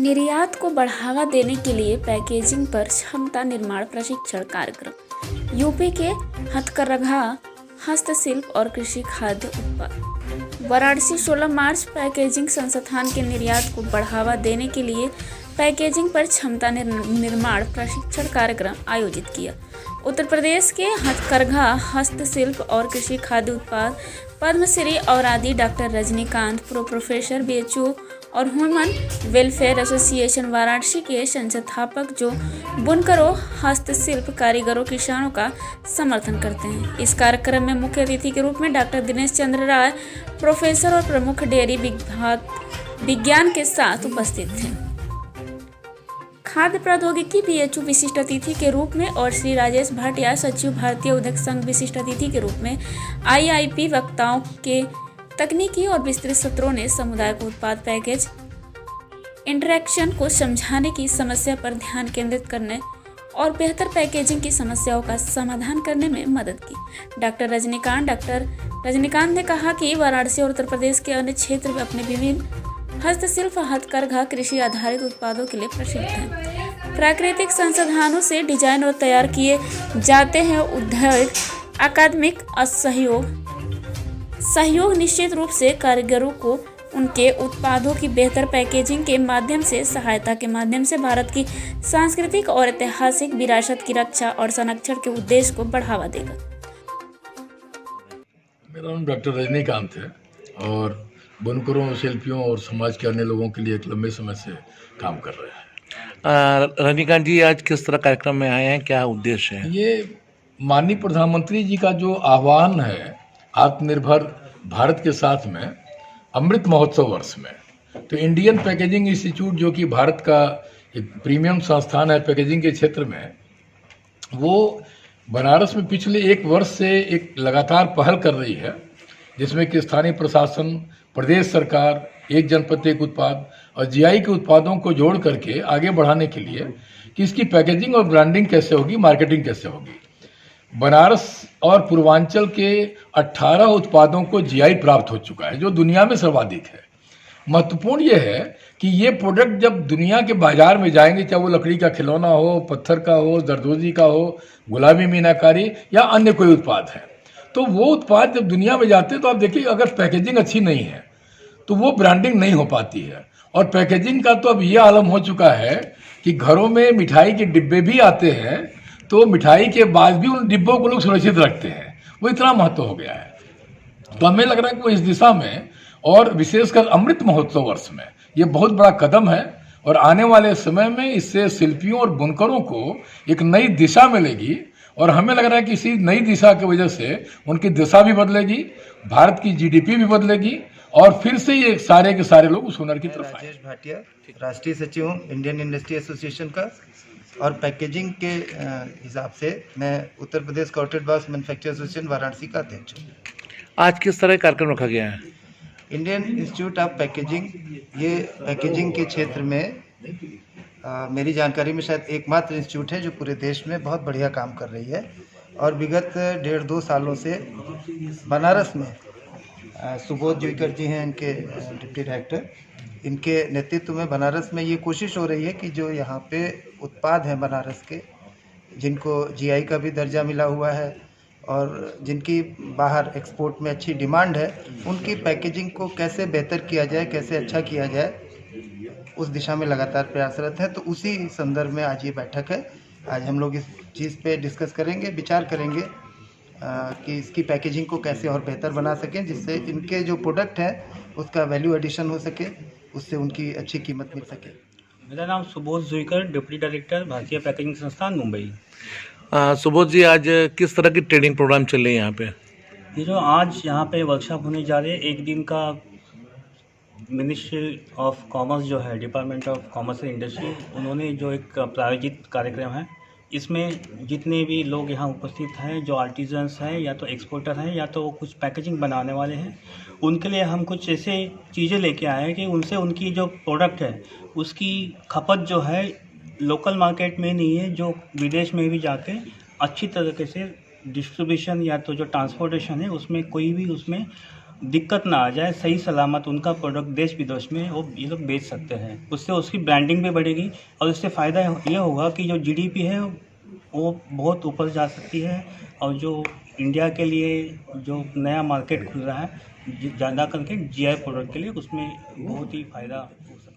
निर्यात को बढ़ावा देने के लिए पैकेजिंग पर क्षमता निर्माण प्रशिक्षण कार्यक्रम। यूपी के हथकरघा, हस्तशिल्प और कृषि खाद्य उत्पाद वाराणसी 16 मार्च पैकेजिंग संस्थान के निर्यात को बढ़ावा देने के लिए पैकेजिंग पर क्षमता निर्माण प्रशिक्षण कार्यक्रम आयोजित किया। उत्तर प्रदेश के हथकरघा, हस्तशिल्प और कृषि खाद्य उत्पाद पद्मश्री और आदि डॉक्टर रजनीकांत, प्रोफेसर BHU और ह्यूमन वेलफेयर एसोसिएशन वाराणसी के संस्थापक जो बुनकरों, हस्तशिल्प कारीगरों, किसानों का समर्थन करते हैं। इस कार्यक्रम में मुख्य अतिथि के रूप में डॉक्टर दिनेश चंद्र राय, प्रोफेसर और प्रमुख डेयरी विज्ञान के साथ उपस्थित थे। खाद्य प्रौद्योगिकी BHU विशिष्ट अतिथि के रूप में और श्री राजेश भाटिया, सचिव भारतीय उद्योग संघ विशिष्ट अतिथि के रूप में IIP वक्ताओं के तकनीकी और विस्तृत सत्रों ने समुदाय को उत्पाद पैकेज इंटरैक्शन को समझाने की समस्या पर ध्यान केंद्रित करने और बेहतर पैकेजिंग की समस्याओं का समाधान करने में मदद की। डॉक्टर रजनीकांत ने कहा कि वाराणसी और उत्तर प्रदेश के अन्य क्षेत्र में अपने विभिन्न हस्तशिल्प, हथकरघा, कृषि आधारित उत्पादों के लिए प्रसिद्ध हैं। प्राकृतिक संसाधनों से डिजाइन और तैयार किए जाते हैं। उद्योग अकादमिक सहयोग निश्चित रूप से कारीगरों को उनके उत्पादों की बेहतर पैकेजिंग के माध्यम से सहायता के माध्यम से भारत की सांस्कृतिक और ऐतिहासिक विरासत की रक्षा और संरक्षण के उद्देश्य को बढ़ावा देगा। मेरा नाम डॉक्टर रजनीकांत है और बुनकरों, शिल्पियों और समाज के अन्य लोगों के लिए एक लंबे समय से काम कर रहे हैं। रजनीकांत जी, आज किस तरह कार्यक्रम में आए हैं, क्या उद्देश्य है? ये माननीय प्रधानमंत्री जी का जो आह्वान है आत्मनिर्भर भारत के साथ में अमृत महोत्सव वर्ष में, तो इंडियन पैकेजिंग इंस्टीट्यूट जो कि भारत का एक प्रीमियम संस्थान है पैकेजिंग के क्षेत्र में, वो बनारस में पिछले 1 वर्ष से एक लगातार पहल कर रही है, जिसमें कि स्थानीय प्रशासन, प्रदेश सरकार, एक जनपद एक उत्पाद और GI के उत्पादों को जोड़ करके आगे बढ़ाने के लिए कि इसकी पैकेजिंग और ब्रांडिंग कैसे होगी, मार्केटिंग कैसे होगी। बनारस और पूर्वांचल के 18 उत्पादों को GI प्राप्त हो चुका है, जो दुनिया में सर्वाधिक है। महत्वपूर्ण ये है कि ये प्रोडक्ट जब दुनिया के बाजार में जाएंगे, चाहे वो लकड़ी का खिलौना हो, पत्थर का हो, जरदोजी का हो, गुलाबी मीनाकारी या अन्य कोई उत्पाद है, तो वो उत्पाद जब दुनिया में जाते हैं तो आप देखिए अगर पैकेजिंग अच्छी नहीं है तो वो ब्रांडिंग नहीं हो पाती है। और पैकेजिंग का तो अब ये आलम हो चुका है कि घरों में मिठाई के डिब्बे भी आते हैं तो मिठाई के बाद भी उन डिब्बों को लोग सुरक्षित रखते हैं, वो इतना महत्व हो गया है। तो हमें लग रहा है कि वो इस दिशा में और विशेषकर अमृत महोत्सव वर्ष में ये बहुत बड़ा कदम है और आने वाले समय में इससे शिल्पियों और बुनकरों को एक नई दिशा मिलेगी और हमें लग रहा है कि इसी नई दिशा की वजह से उनकी दिशा भी बदलेगी, भारत की GDP भी बदलेगी और फिर से ये सारे के सारे लोग उस हुनर की तरफ आएंगे। राजेश भाटिया, राष्ट्रीय सचिव हूँ इंडियन इंडस्ट्री एसोसिएशन का, और पैकेजिंग के हिसाब से मैं Uttar Pradesh corporate box manufacturer association Varanasi का अध्यक्ष हूँ। आज किस तरह का कार्यक्रम रखा गया है? इंडियन इंस्टीट्यूट ऑफ पैकेजिंग, ये पैकेजिंग के क्षेत्र में मेरी जानकारी में शायद एकमात्र इंस्टीट्यूट है जो पूरे देश में बहुत बढ़िया काम कर रही है। और विगत 1.5-2 सालों से बनारस में सुबोध जुईकर जी हैं इनके डिप्टी डायरेक्टर, इनके नेतृत्व में बनारस में ये कोशिश हो रही है कि जो यहाँ पे उत्पाद हैं बनारस के, जिनको GI का भी दर्जा मिला हुआ है और जिनकी बाहर एक्सपोर्ट में अच्छी डिमांड है, उनकी पैकेजिंग को कैसे बेहतर किया जाए, कैसे अच्छा किया जाए, उस दिशा में लगातार प्रयासरत है। तो उसी संदर्भ में आज ये बैठक है। आज हम लोग इस चीज़ पे डिस्कस करेंगे, विचार करेंगे कि इसकी पैकेजिंग को कैसे और बेहतर बना सकें, जिससे इनके जो प्रोडक्ट हैं उसका वैल्यू एडिशन हो सके, उससे उनकी अच्छी कीमत मिल सके। मेरा नाम सुबोध जुईकर, डिप्टी डायरेक्टर भारतीय पैकेजिंग संस्थान मुंबई। सुबोध जी, आज किस तरह की ट्रेनिंग प्रोग्राम चल रहे हैं यहाँ पे? ये जो आज यहाँ पे वर्कशॉप होने जा रहे हैं, 1 दिन का मिनिस्ट्री ऑफ कॉमर्स जो है, department of commerce and industry, उन्होंने जो एक प्रायोजित कार्यक्रम है, इसमें जितने भी लोग यहाँ उपस्थित हैं, जो आर्टिजन्स हैं या तो एक्सपोर्टर हैं या तो कुछ पैकेजिंग बनाने वाले हैं, उनके लिए हम कुछ ऐसे चीज़ें लेके आए हैं कि उनसे उनकी जो प्रोडक्ट है उसकी खपत जो है लोकल मार्केट में नहीं है, जो विदेश में भी जाके अच्छी तरीके से डिस्ट्रीब्यूशन या तो जो ट्रांसपोर्टेशन है उसमें कोई भी उसमें दिक्कत ना आ जाए, सही सलामत उनका प्रोडक्ट देश विदेश में वो ये लोग बेच सकते हैं। उससे उसकी ब्रांडिंग भी बढ़ेगी और उससे फ़ायदा ये होगा कि जो जीडीपी है वो बहुत ऊपर जा सकती है और जो इंडिया के लिए जो नया मार्केट खुल रहा है ज़्यादा करके जीआई प्रोडक्ट के लिए, उसमें बहुत ही फ़ायदा हो सकता है।